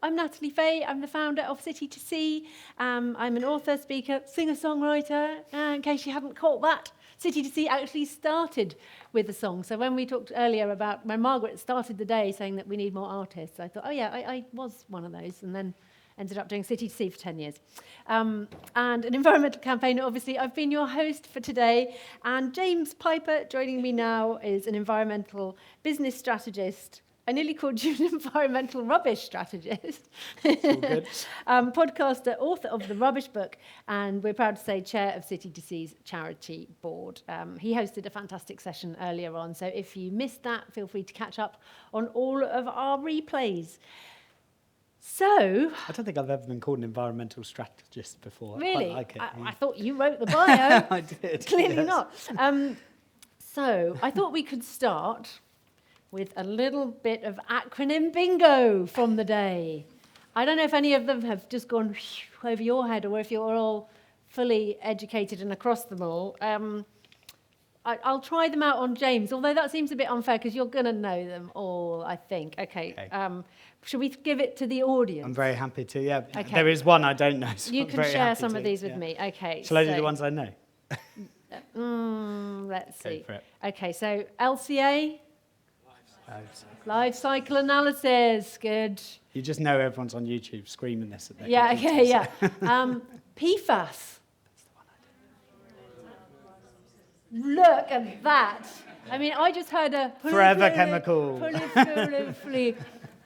I'm Natalie Fee. I'm the founder of City to Sea. I'm an author, speaker, singer-songwriter. In case you haven't caught that, City to Sea actually started with a song. So when we talked earlier about when Margaret started the day saying that we need more artists, I thought, oh yeah, I was one of those, and then ended up doing City to Sea for 10 years. And an environmental campaigner, obviously. I've been your host for today, and James Piper, joining me now, is an environmental business strategist. I nearly called you an environmental rubbish strategist. It's all good. Podcaster, author of The Rubbish Book, and we're proud to say chair of City to Sea's charity board. He hosted a fantastic session earlier on, so if you missed that, feel free to catch up on all of our replays. So, I don't think I've ever been called an environmental strategist before. really, I quite like it. I thought you wrote the bio. I did. Clearly yes. not. So I thought we could start with a little bit of acronym bingo from the day. I don't know if any of them have just gone over your head or if you're all fully educated and across them all. I'll try them out on James, although that seems a bit unfair because you're going to know them all, I think. Okay. Should we give it to the audience? I'm very happy to, yeah. Okay. There is one I don't know, so You I'm can very share happy some to, of these with yeah. me. Okay. Shall I do the ones I know? Let's Go see. for it. Okay, so LCA, life cycle analysis, good. You just know everyone's on YouTube screaming this at their Yeah, okay, computers. yeah. PFAS. Look at that. I mean, I just heard a... Forever chemical.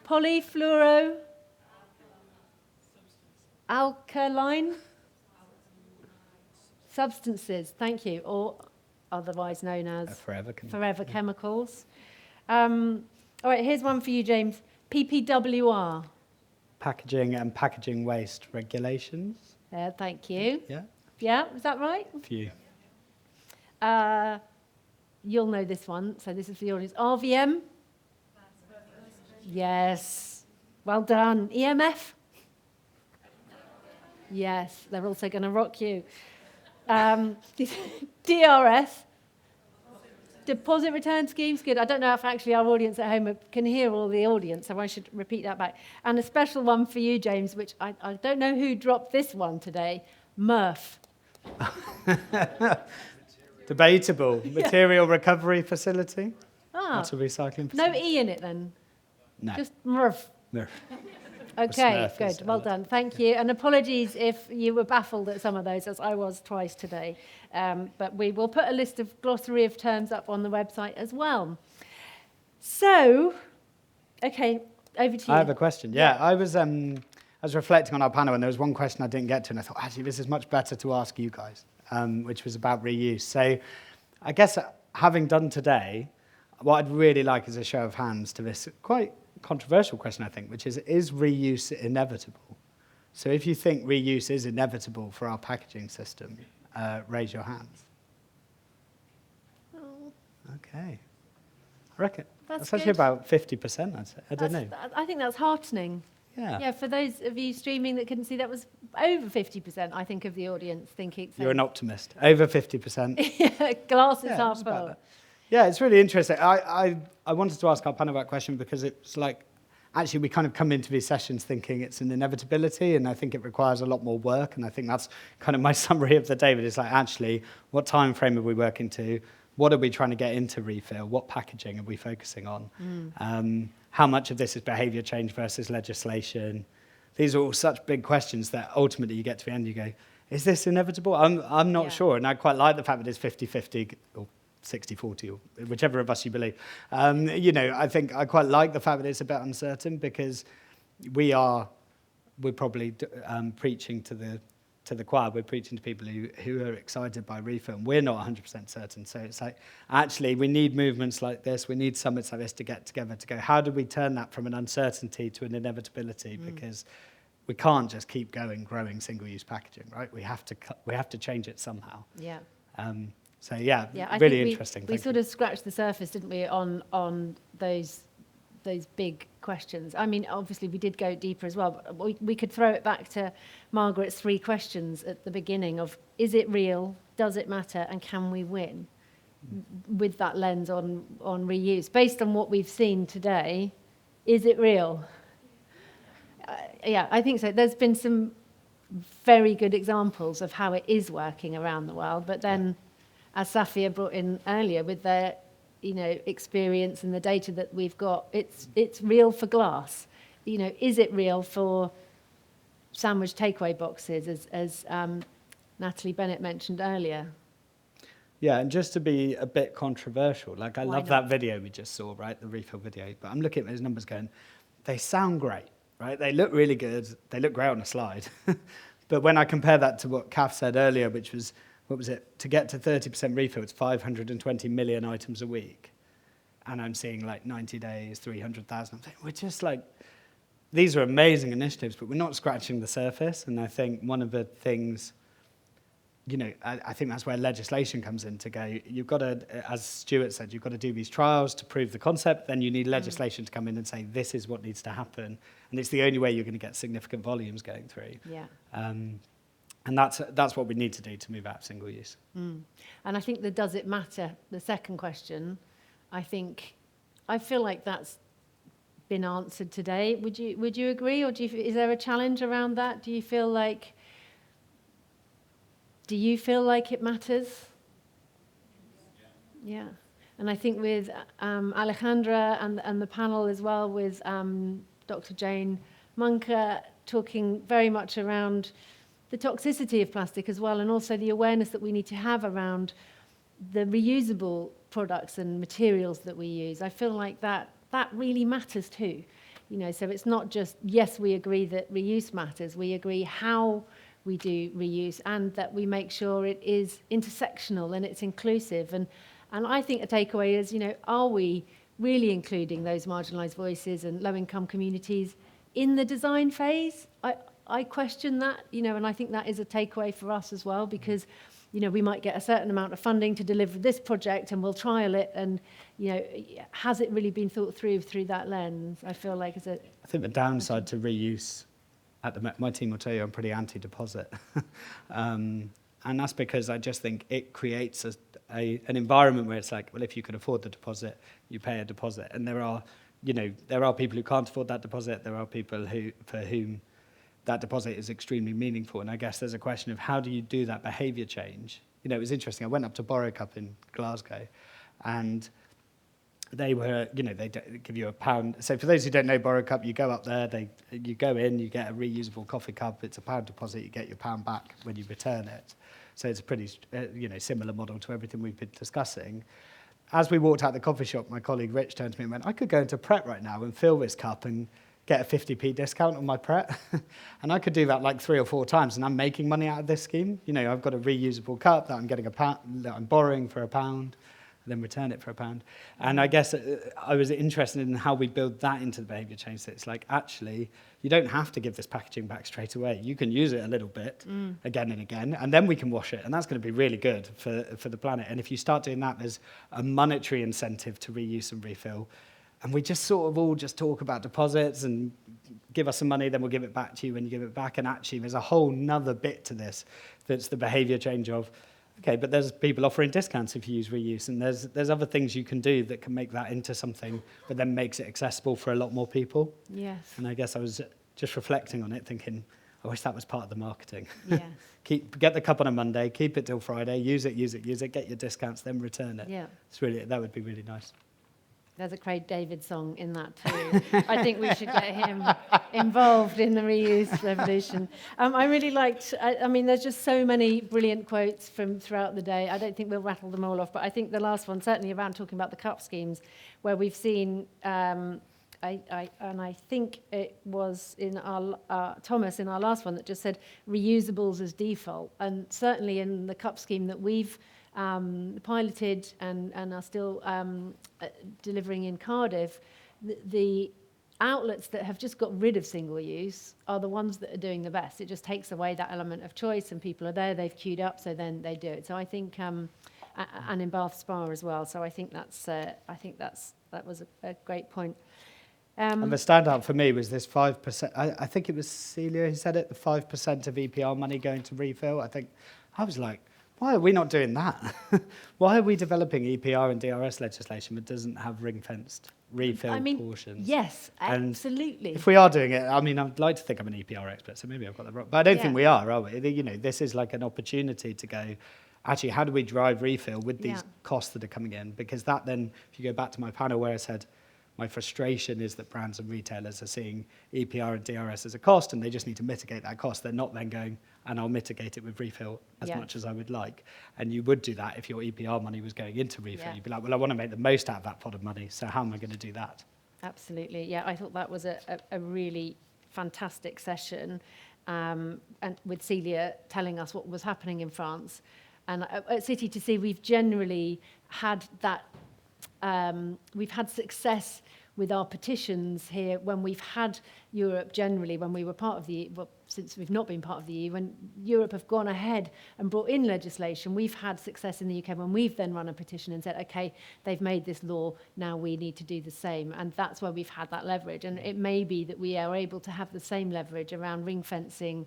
Polyfluoro... Alkaline... Substances, thank you, or otherwise known as... Forever chemical. Forever chemicals. All right, here's one for you, James. PPWR. Packaging and packaging waste regulations. Thank you. Yeah, Yeah, is that right? a few. You'll know this one, so this is for the audience. RVM? Yes. Well done. EMF? Yes, they're also going to rock you. DRS? Deposit return schemes, good. I don't know if actually our audience at home can hear all the audience, so I should repeat that back. And a special one for you, James, which I don't know who dropped this one today. MRF. Debatable. Material recovery facility. Ah, Not a recycling no facility. E in it then, No. just MRF. No. Okay, Smurf is good. Well done. Thank you. And apologies if you were baffled at some of those, as I was twice today. But we will put a list of glossary of terms up on the website as well. So, okay, over to you. I have a question. Yeah, I was reflecting on our panel, and there was one question I didn't get to, and I thought, actually, this is much better to ask you guys, which was about reuse. So I guess having done today, what I'd really like is a show of hands to this quite controversial question, I think, which is reuse inevitable? So if you think reuse is inevitable for our packaging system, raise your hands. Oh, Okay. I reckon That's actually good. about 50%, I'd say. I don't know. I think that's heartening. Yeah. Yeah, for those of you streaming that couldn't see, that was over 50%, I think, of the audience thinking. You're an optimist. Over 50%. Glass is Yeah, half it's about full. that. Yeah, it's really interesting. I wanted to ask our panel that question because it's like, actually, we kind of come into these sessions thinking it's an inevitability, and I think it requires a lot more work, and I think that's kind of my summary of the day, but it's like, actually, what time frame are we working to? What are we trying to get into refill? What packaging are we focusing on? How much of this is behaviour change versus legislation? These are all such big questions that ultimately you get to the end, you go, is this inevitable? I'm not sure, and I quite like the fact that it's 50-50, or 60-40, or whichever of us you believe. I think I quite like the fact that it's a bit uncertain because we're probably preaching to the choir. We're preaching to people who are excited by refill. And we're not 100% certain. So it's like, actually, we need movements like this. We need summits like this to get together to go, how do we turn that from an uncertainty to an inevitability? Because we can't just keep growing single-use packaging, right? We have to change it somehow. Yeah. So yeah, I really think interesting. We sort of scratched the surface, didn't we, on those big questions. I mean, obviously we did go deeper as well, but we could throw it back to Margaret's 3 questions at the beginning of, is it real, does it matter, and can we win? With that lens on reuse. Based on what we've seen today, is it real? I think so. There's been some very good examples of how it is working around the world, but then, as Safia brought in earlier, with their experience and the data that we've got, it's real for glass. Is it real for sandwich takeaway boxes, as Natalie Bennett mentioned earlier? Yeah, and just to be a bit controversial, like I Why love not? that video we just saw, right? The refill video. But I'm looking at those numbers going, they sound great, right? They look really good. They look great on a slide. But when I compare that to what Kath said earlier, which was, what was it? To get to 30% refill, it's 520 million items a week. And I'm seeing like 90 days, 300,000. I'm thinking, we're just like, these are amazing initiatives, but we're not scratching the surface. And I think one of the things, I think that's where legislation comes in to go. You've got to, as Stuart said, you've got to do these trials to prove the concept. Then you need legislation to come in and say, this is what needs to happen. And it's the only way you're going to get significant volumes going through. Yeah. And that's what we need to do to move out of single use. And I think the does it matter, the second question, I feel like that's been answered today. Would you agree, or is there a challenge around that? Do you feel like it matters? Yeah. And I think with Alejandra and the panel as well, with Dr. Jane Munker talking very much around the toxicity of plastic as well, and also the awareness that we need to have around the reusable products and materials that we use. I feel like that really matters too. So it's not just, yes, we agree that reuse matters, we agree how we do reuse, and that we make sure it is intersectional and it's inclusive. And I think a takeaway is, are we really including those marginalised voices and low-income communities in the design phase? I question that, and I think that is a takeaway for us as well, because, we might get a certain amount of funding to deliver this project and we'll trial it, and, has it really been thought through that lens? I feel like I think the downside to reuse, my team will tell you I'm pretty anti-deposit. And that's because I just think it creates an environment where it's like, well, if you can afford the deposit, you pay a deposit. And there are people who can't afford that deposit. There are people for whom that deposit is extremely meaningful. And I guess there's a question of how do you do that behaviour change? It was interesting. I went up to Borrow Cup in Glasgow, and they were, they give you £1. So for those who don't know Borrow Cup, you go up there, you go in, you get a reusable coffee cup. It's £1 deposit. You get your £1 back when you return it. So it's a pretty, similar model to everything we've been discussing. As we walked out the coffee shop, my colleague Rich turned to me and went, I could go into Pret right now and fill this cup and get a 50p discount on my Pret. And I could do that like 3 or 4 times, and I'm making money out of this scheme. I've got a reusable cup that I'm getting £1, that I'm borrowing for £1, and then return it for £1. And I guess I was interested in how we build that into the behaviour change. So it's like, actually, you don't have to give this packaging back straight away. You can use it a little bit again and again, and then we can wash it. And that's going to be really good for the planet. And if you start doing that, there's a monetary incentive to reuse and refill. And we just sort of all just talk about deposits and give us some money, then we'll give it back to you when you give it back. And actually, there's a whole nother bit to this that's the behaviour change of, okay, but there's people offering discounts if you use reuse, and there's other things you can do that can make that into something, but then makes it accessible for a lot more people. Yes. And I guess I was just reflecting on it, thinking, I wish that was part of the marketing. Yes. Get the cup on a Monday, keep it till Friday, use it, get your discounts, then return it. Yeah. That would be really nice. There's a Craig David song in that too. I think we should get him involved in the reuse revolution. I really liked, there's just so many brilliant quotes from throughout the day. I don't think we'll rattle them all off, but I think the last one, certainly around talking about the cup schemes, where we've seen, I think it was in our Thomas in our last one that just said reusables as default. And certainly in the cup scheme that we've piloted and are still delivering in Cardiff, the outlets that have just got rid of single use are the ones that are doing the best. It just takes away that element of choice, and people are there, they've queued up, so then they do it. So I think, and in Bath Spa as well. So I think that was a great point. And the standout for me was this 5%. I think it was Celia who said it, the 5% of EPR money going to refill. I was like, why are we not doing that? Why are we developing EPR and DRS legislation that doesn't have ring-fenced refill I mean, portions. yes, And absolutely. if we are doing it, I mean, I'd like to think I'm an EPR expert, so maybe I've got that wrong. But I don't think we are we? You know, this is like an opportunity to go, actually, how do we drive refill with these costs that are coming in? Because that then, if you go back to my panel where I said, my frustration is that brands and retailers are seeing EPR and DRS as a cost, and they just need to mitigate that cost. They're not then going, and I'll mitigate it with refill as much as I would like. And you would do that if your EPR money was going into refill. You'd be like, well, I want to make the most out of that pot of money, so how am I going to do that? Absolutely, yeah. I thought that was a really fantastic session, and with Celia telling us what was happening in France. And at City to See, we've generally had that, we've had success with our petitions here when we've had Europe generally, when we were part of the, well, since we've not been part of the EU, when Europe have gone ahead and brought in legislation, we've had success in the UK when we've then run a petition and said, okay, they've made this law, now we need to do the same. And that's where we've had that leverage. And it may be that we are able to have the same leverage around ring fencing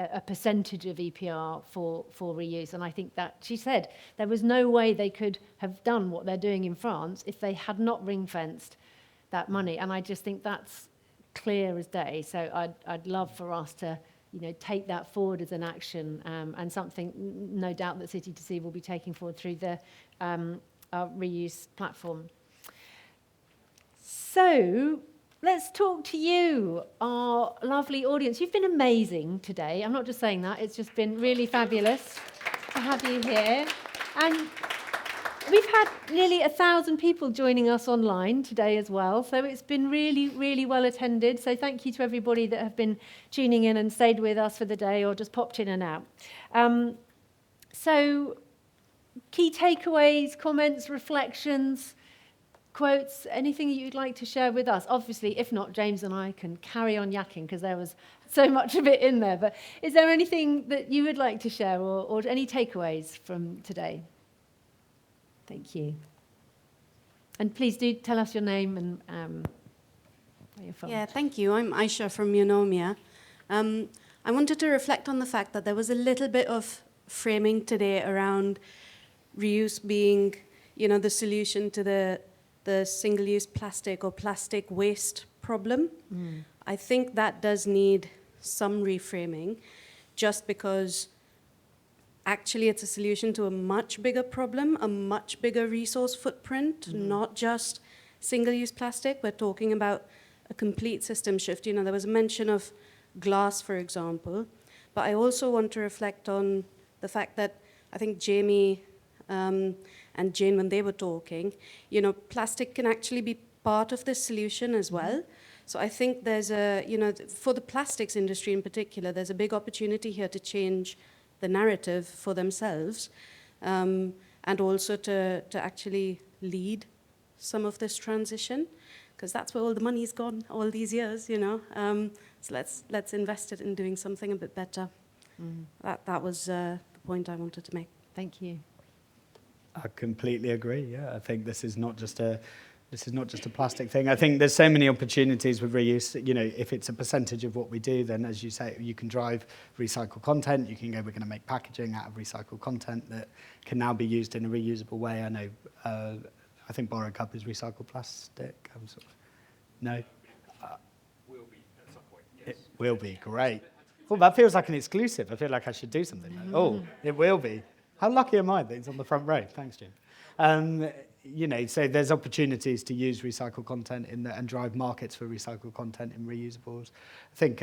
a percentage of EPR for reuse. And I think that she said there was no way they could have done what they're doing in France if they had not ring-fenced that money. And I just think that's clear as day. So I'd love for us to, you know, take that forward as an action, and something no doubt that City to See will be taking forward through the our reuse platform. So let's talk to you, our lovely audience. You've been amazing today. I'm not just saying that. It's just been really fabulous to have you here. And we've had nearly 1,000 people joining us online today as well. So it's been really, really well attended. So thank you to everybody that have been tuning in and stayed with us for the day or just popped in and out. So key takeaways, comments, reflections, quotes, anything you'd like to share with us? Obviously, if not, James and I can carry on yakking because there was so much of it in there. But is there anything that you would like to share or any takeaways from today? Thank you. And please do tell us your name and where you're from. Yeah, thank you. I'm Aisha from Eunomia. I wanted to reflect on the fact that there was a little bit of framing today around reuse being, you know, the solution to the single-use plastic or plastic waste problem. I think that does need some reframing, just because actually it's a solution to a much bigger problem, a much bigger resource footprint, not just single-use plastic. We're talking about a complete system shift. You know, there was a mention of glass, for example, but I also want to reflect on the fact that I think Jamie and Jane, when they were talking, you know, plastic can actually be part of this solution as well. So I think there's a, you know, for the plastics industry in particular, there's a big opportunity here to change the narrative for themselves, and also to actually lead some of this transition, because that's where all the money's gone all these years, you know. So let's invest it in doing something a bit better. That was the point I wanted to make. Thank you. I completely agree. Yeah, I think this is not just a plastic thing. I think there's so many opportunities with reuse. You know, if it's a percentage of what we do, then as you say, you can drive recycled content. You can go, we're going to make packaging out of recycled content that can now be used in a reusable way. I know, I think Borrow Cup is recycled plastic. No? Will be at some point, yes. It will be, great. Well, that feels like an exclusive. I feel like I should do something. Oh, it will be. How lucky am I that it's on the front row? Thanks, Jim. You know, so there's opportunities to use recycled content and drive markets for recycled content in reusables. I think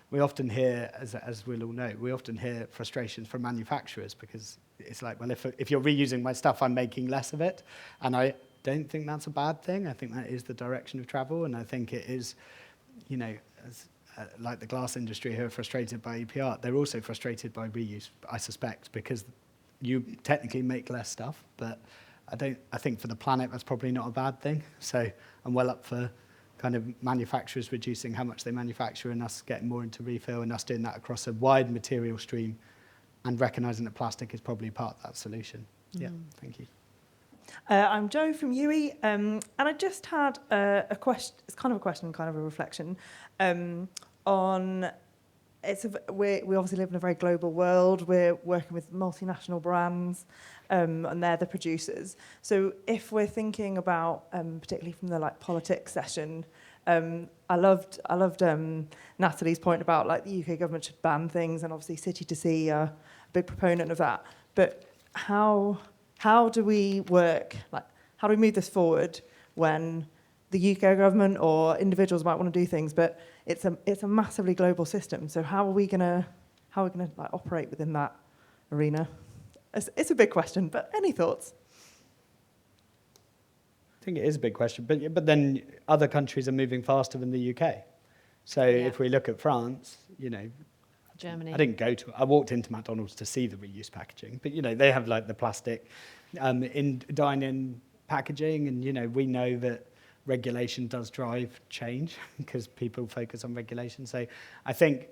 we often hear, as we'll all know, we often hear frustrations from manufacturers because it's like, well, if you're reusing my stuff, I'm making less of it. And I don't think that's a bad thing. I think that is the direction of travel. And I think it is, you know, like the glass industry who are frustrated by EPR, they're also frustrated by reuse, I suspect, because you technically make less stuff, but I think for the planet that's probably not a bad thing. So I'm well up for kind of manufacturers reducing how much they manufacture and us getting more into refill and us doing that across a wide material stream and recognising that plastic is probably part of that solution. Yeah, thank you. I'm Jo from UE, and I just had a question, it's kind of a question, kind of a reflection, on we obviously live in a very global world. We're working with multinational brands, and they're the producers. So if we're thinking about, particularly from the politics session, I loved Natalie's point about the UK government should ban things, and obviously City to Sea are a big proponent of that. But how do we work? How do we move this forward when the UK government or individuals might want to do things, but it's a massively global system. So how are we gonna operate within that arena? It's a big question, but any thoughts? I think it is a big question, but then other countries are moving faster than the UK. So if we look at France, Germany. I walked into McDonald's to see the reuse packaging, but they have the plastic in dine-in packaging, and we know that regulation does drive change because people focus on regulation. So I think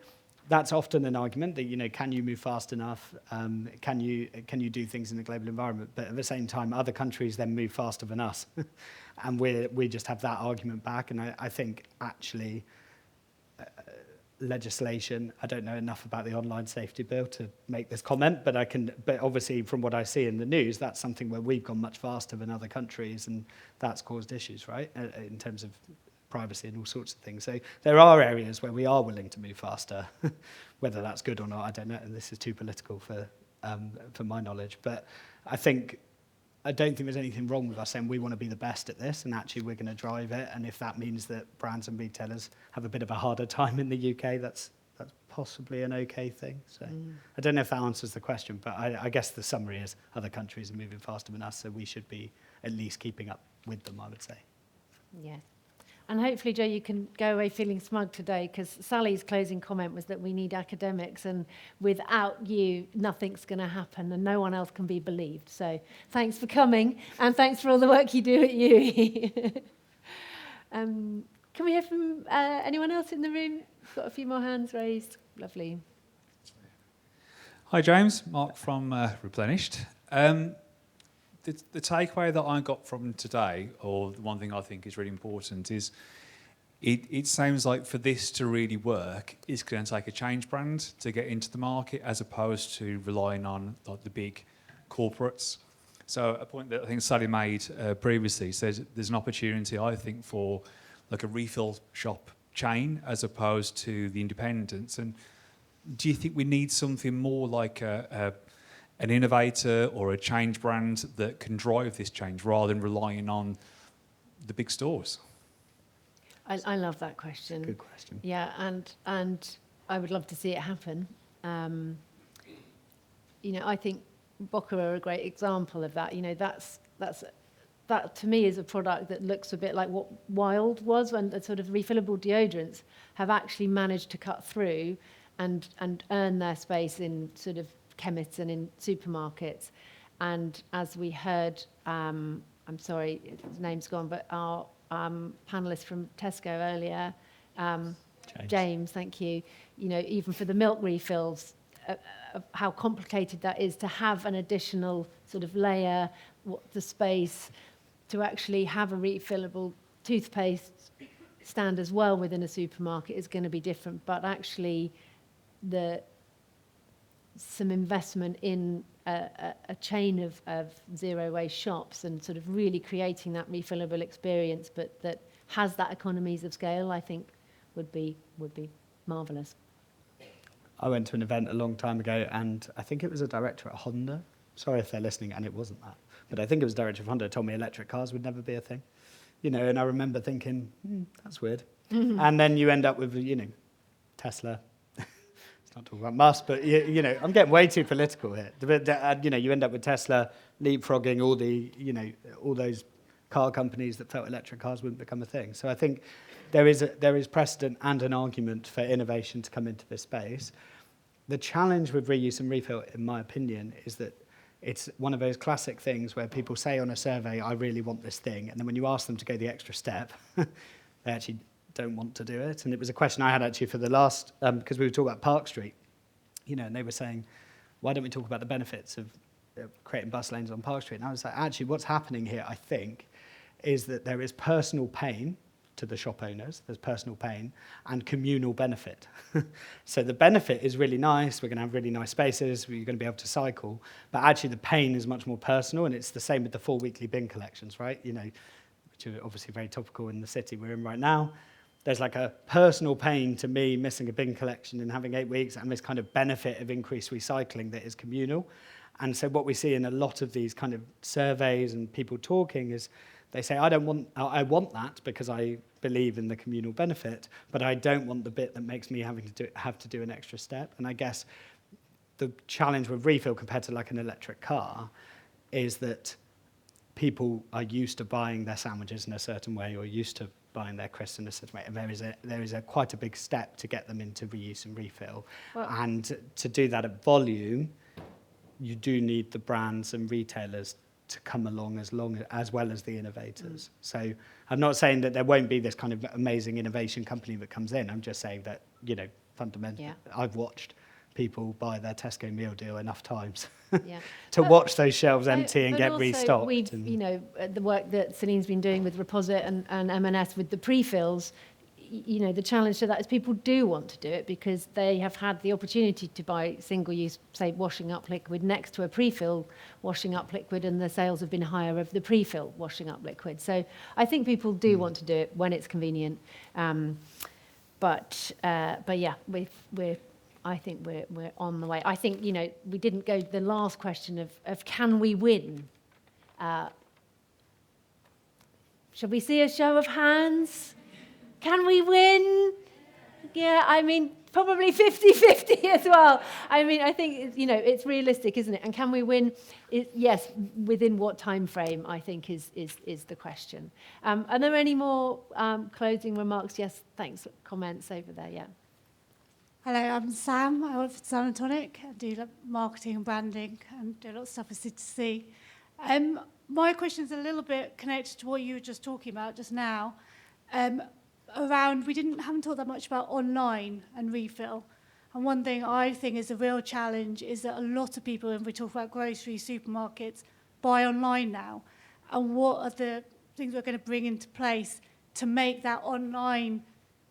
that's often an argument that, can you move fast enough? Can you do things in the global environment? But at the same time, other countries then move faster than us. And we just have that argument back. And I think actually legislation, I don't know enough about the online safety bill to make this comment, but obviously from what I see in the news, that's something where we've gone much faster than other countries, and that's caused issues, right, in terms of privacy and all sorts of things. So there are areas where we are willing to move faster. Whether that's good or not, I don't know, and this is too political for my knowledge, but I don't think there's anything wrong with us saying we want to be the best at this, and actually we're going to drive it. And if that means that brands and retailers have a bit of a harder time in the UK, that's possibly an okay thing. So I don't know if that answers the question, but I guess the summary is other countries are moving faster than us, so we should be at least keeping up with them, I would say. Yeah. And hopefully, Joe, you can go away feeling smug today, because Sally's closing comment was that we need academics, and without you, nothing's going to happen, and no one else can be believed. So thanks for coming, and thanks for all the work you do at UE. Can we hear from anyone else in the room? Got a few more hands raised. Lovely. Hi, James. Mark from Replenished. The takeaway that I got from today, or the one thing I think is really important, is it sounds like for this to really work, it's going to take a change brand to get into the market, as opposed to relying on the big corporates. So a point that I think Sally made previously says there's an opportunity, I think, for a refill shop chain as opposed to the independents. And do you think we need something more like an innovator or a change brand that can drive this change rather than relying on the big stores? I love that question. Good question. Yeah, and I would love to see it happen. I think Bocca are a great example of that. That to me is a product that looks a bit like what Wild was, when the sort of refillable deodorants have actually managed to cut through and earn their space in sort of chemists and in supermarkets. And as we heard, I'm sorry, his name's gone, but our panellist from Tesco earlier, James, thank you. Even for the milk refills, how complicated that is to have an additional sort of layer, the space to actually have a refillable toothpaste stand as well within a supermarket is going to be different. But actually, some investment in a chain of zero waste shops and sort of really creating that refillable experience, but that has that economies of scale, I think would be marvellous. I went to an event a long time ago, and I think it was a director at Honda. Sorry if they're listening, and it wasn't that. But I think it was a director of Honda told me electric cars would never be a thing. And I remember thinking, that's weird. Mm-hmm. And then you end up with, Tesla. Let's not talk about Musk, but, I'm getting way too political here. But, you end up with Tesla leapfrogging all those car companies that felt electric cars wouldn't become a thing. So I think there is precedent and an argument for innovation to come into this space. The challenge with reuse and refill, in my opinion, is that it's one of those classic things where people say on a survey, I really want this thing, and then when you ask them to go the extra step, they actually don't want to do it. And it was a question I had actually for the last, because we were talking about Park Street, and they were saying, why don't we talk about the benefits of creating bus lanes on Park Street? And I was like, actually, what's happening here, I think, is that there is personal pain to the shop owners. There's personal pain and communal benefit. So the benefit is really nice. We're going to have really nice spaces. We're going to be able to cycle. But actually the pain is much more personal, and it's the same with the 4 weekly bin collections, right? You know, which are obviously very topical in the city we're in right now. There's like a personal pain to me missing a bin collection and having 8 weeks, and this kind of benefit of increased recycling that is communal. And so what we see in a lot of these kind of surveys and people talking is they say, I want that because I believe in the communal benefit, but I don't want the bit that makes me have to do an extra step. And I guess the challenge with refill compared to like an electric car is that people are used to buying their sandwiches in a certain way, or used to buying their crisps in a certain way. And there is a quite a big step to get them into reuse and refill. Well, and to do that at volume, you do need the brands and retailers to come along as well as the innovators. So I'm not saying that there won't be this kind of amazing innovation company that comes in. I'm just saying that, you know, fundamentally, I've watched people buy their Tesco meal deal enough times to watch those shelves empty and get restocked. We've, you know, the work that Celine's been doing with Reposit and M&S with the pre-fills, you know, the challenge to that is people do want to do it because they have had the opportunity to buy single-use, say, washing up liquid next to a pre-fill washing up liquid, and the sales have been higher of the pre-fill washing up liquid. So I think people do want to do it when it's convenient. But yeah, I think we're on the way. I think, you know, we didn't go to the last question of can we win? Shall we see a show of hands? Can we win? Yeah, I mean, probably 50-50 as well. I mean, I think, you know, it's realistic, isn't it? And can we win? Yes, within what time frame, I think, is the question. Are there any more closing remarks? Yes, thanks. Comments over there, yeah. Hello, I'm Sam. I work for Sun & Tonic. I do marketing and branding and do a lot of stuff with City2C. My question is a little bit connected to what you were just talking about just now. We haven't talked that much about online and refill. And one thing I think is a real challenge is that a lot of people, when we talk about grocery supermarkets, buy online now. And what are the things we're going to bring into place to make that online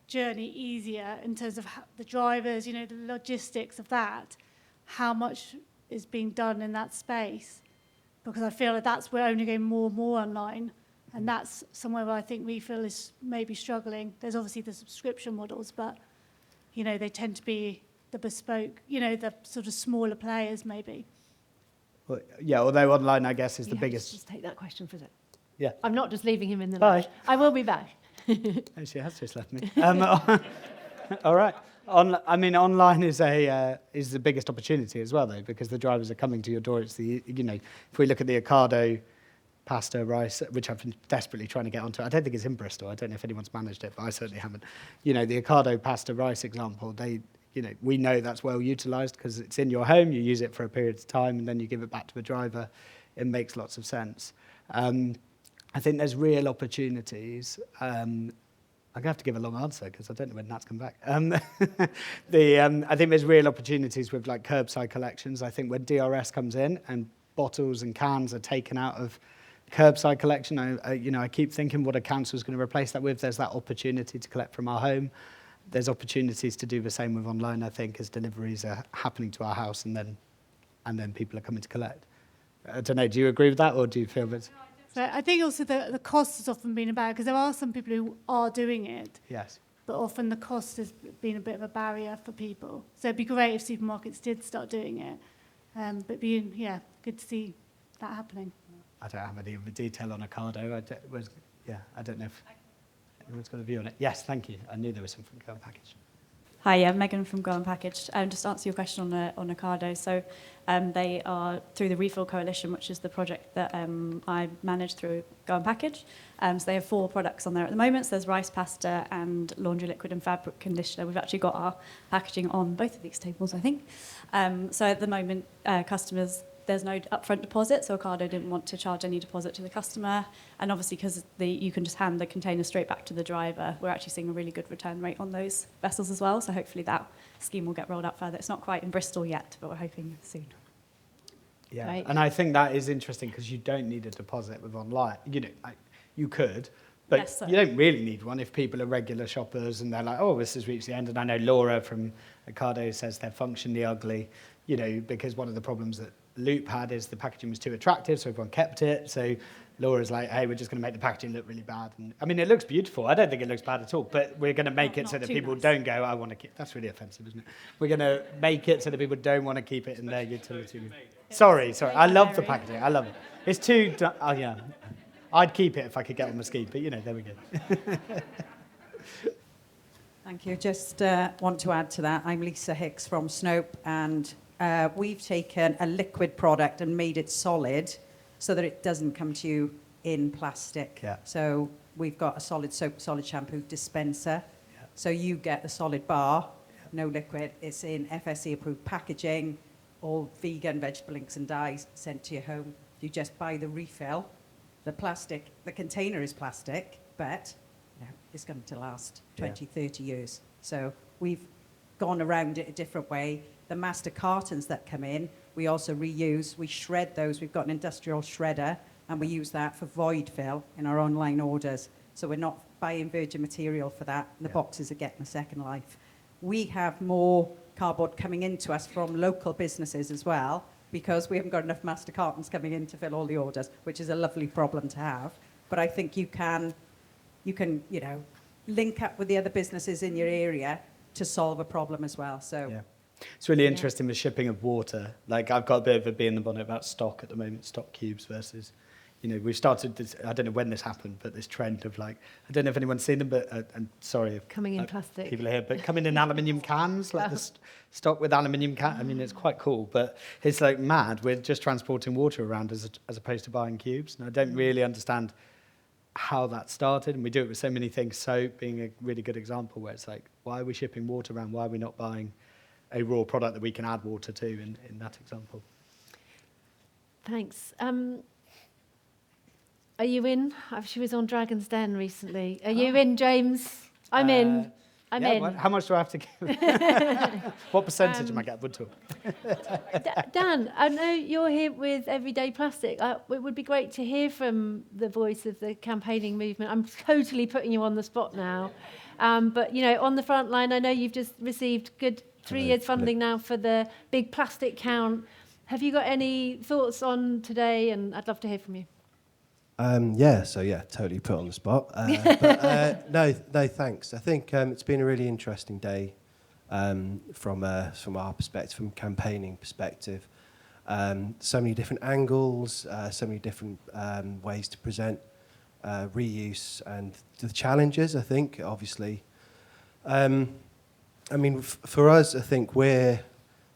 journey easier in terms of the drivers, you know, the logistics of that, how much is being done in that space? Because I feel like that's we're only going more and more online. And that's somewhere where I think refill is maybe struggling. There's obviously the subscription models, but, you know, they tend to be the bespoke, you know, the sort of smaller players maybe. Well, yeah, although online, I guess, is the biggest. Just take that question for a sec. Yeah. I'm not just leaving him in the Bye. lurch. I will be back. Oh, she has just left me. All right. Online is the biggest opportunity as well, though, because the drivers are coming to your door. It's the, you know, if we look at the Ocado pasta rice, which I've been desperately trying to get onto. I don't think it's in Bristol. I don't know if anyone's managed it, but I certainly haven't. You know, the Ocado pasta rice example, we know that's well utilised because it's in your home, you use it for a period of time, and then you give it back to the driver. It makes lots of sense. I think there's real opportunities. I'm going to have to give a long answer because I don't know when Nat's come back. I think there's real opportunities with like curbside collections. I think when DRS comes in and bottles and cans are taken out of curbside collection, I keep thinking what a council's going to replace that with. There's that opportunity to collect from our home. There's opportunities to do the same with online, I think, as deliveries are happening to our house and then people are coming to collect. I don't know, do you agree with that, or do you feel that? So I think also the cost has often been a barrier, because there are some people who are doing it. Yes. But often the cost has been a bit of a barrier for people. So it'd be great if supermarkets did start doing it. But good to see that happening. I don't have any of the detail on Ocado. I don't know if anyone's got a view on it. Yes, thank you. I knew there was something from Go Package. Hi, yeah, Megan from Go Unpackaged. Just to answer your question on Ocado. So they are through the Refill Coalition, which is the project that I manage through Go Unpackaged. So they have 4 products on there at the moment. So there's rice pasta and laundry liquid and fabric conditioner. We've actually got our packaging on both of these tables, I think. So at the moment, customers, there's no upfront deposit, so Ocado didn't want to charge any deposit to the customer. And obviously, because you can just hand the container straight back to the driver, we're actually seeing a really good return rate on those vessels as well. So hopefully that scheme will get rolled out further. It's not quite in Bristol yet, but we're hoping soon. Yeah, right. And I think that is interesting because you don't need a deposit with online. You know, you could, But Yes, sir. you don't really need one if people are regular shoppers and they're like, oh, this has reached the end. And I know Laura from Ocado says they're functionally ugly, you know, because one of the problems that Loop had is the packaging was too attractive, so everyone kept it. So Laura's like, hey, we're just going to make the packaging look really bad. And I mean, it looks beautiful. I don't think it looks bad at all, but we're going to make it so that people don't go, I want to keep. That's really offensive, isn't it? We're going to make it so that people don't want to keep it in their utility room. Sorry. I love the packaging. I love it. It's too, oh yeah. I'd keep it if I could get on the scheme, but you know, there we go. Thank you. Just want to add to that. I'm Lisa Hicks from Snope, and we've taken a liquid product and made it solid so that it doesn't come to you in plastic. Yeah. So we've got a solid soap, solid shampoo dispenser. Yeah. So you get the solid bar, no liquid. It's in FSC approved packaging, all vegan, vegetable inks and dyes sent to your home. You just buy the refill. The container is plastic, but it's going to last 20, 30 years. So we've gone around it a different way. The master cartons that come in, we also reuse. We shred those. We've got an industrial shredder, and we use that for void fill in our online orders. So we're not buying virgin material for that. The boxes are getting a second life. We have more cardboard coming into us from local businesses as well, because we haven't got enough master cartons coming in to fill all the orders, which is a lovely problem to have. But I think you can, link up with the other businesses in your area to solve a problem as well. So yeah. It's really interesting with shipping of water. Like, I've got a bit of a bee in the bonnet about stock at the moment, stock cubes versus, we've started this, I don't know when this happened, but this trend of like, I don't know if anyone's seen them, but I'm sorry if Coming in plastic. people are here, but coming in aluminium cans, like the stock with aluminium cans. I mean, it's quite cool, but it's like mad. We're just transporting water around as opposed to buying cubes. And I don't really understand how that started. And we do it with so many things. Soap being a really good example where it's like, why are we shipping water around? Why are we not buying a raw product that we can add water to in that example? Thanks. Are you in? She was on Dragon's Den recently. Are you in, James? I'm in. I'm in. How much do I have to give? What percentage am I getting? Would talk. Dan, I know you're here with Everyday Plastic. It would be great to hear from the voice of the campaigning movement. I'm totally putting you on the spot now. But, on the front line, I know you've just received good 3 years funding now for the big plastic count. Have you got any thoughts on today? And I'd love to hear from you. Totally put on the spot. No, thanks. I think it's been a really interesting day from our perspective, from campaigning perspective. So many different angles, so many different ways to present reuse and the challenges, I think, obviously. For us, I think we're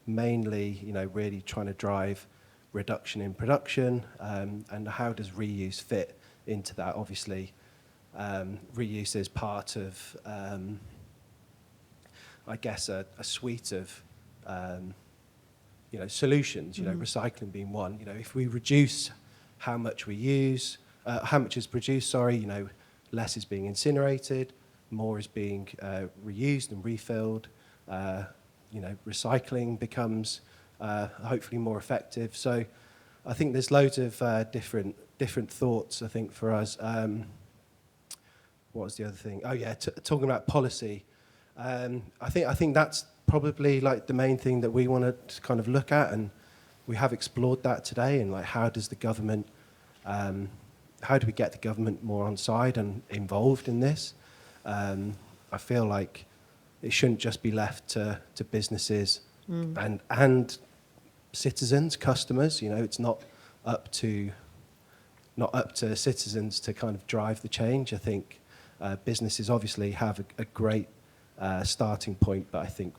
mainly, really trying to drive reduction in production, and how does reuse fit into that? Obviously, reuse is part of, a suite of, solutions. Recycling being one. If we reduce how much we use, how much is produced. Less is being incinerated, more is being reused and refilled. Recycling becomes hopefully more effective. So I think there's loads of different thoughts, I think, for us. What was the other thing? Talking about policy. I think that's probably like the main thing that we want to kind of look at, and we have explored that today. And like, how does the government, how do we get the government more on side and involved in this? I feel like it shouldn't just be left to businesses and citizens, customers. It's not up to citizens to kind of drive the change. I think businesses obviously have a great starting point, but I think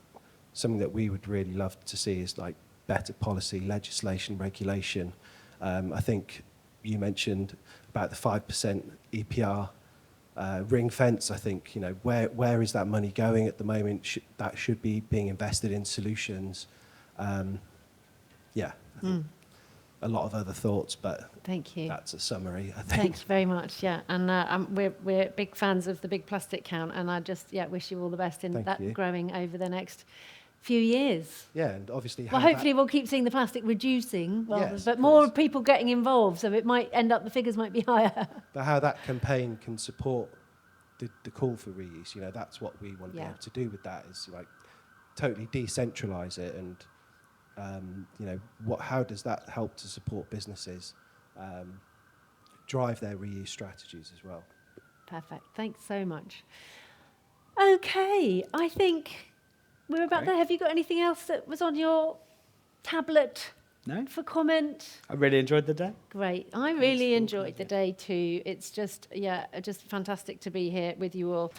something that we would really love to see is like better policy, legislation, regulation. I think you mentioned about the 5% EPR ring fence. I think, where is that money going at the moment? That should be being invested in solutions. I think a lot of other thoughts, but thank you. That's a summary, I think. Thanks very much. Yeah, and we're big fans of the big plastic count, and I just wish you all the best in growing over the next few years. Yeah, and obviously Well, hopefully we'll keep seeing the plastic reducing, Yes, but of more course. people getting involved, so it might end up, the figures might be higher. but how that campaign can support the call for reuse, that's what we want to be Yeah. able to do with that, is like totally decentralize it, and how does that help to support businesses drive their reuse strategies as well. Perfect. Thanks so much. Okay, I think we're about Okay. there. Have you got anything else that was on your tablet No? for comment? I really enjoyed the day. Great. I really enjoyed the day too. It's just fantastic to be here with you all.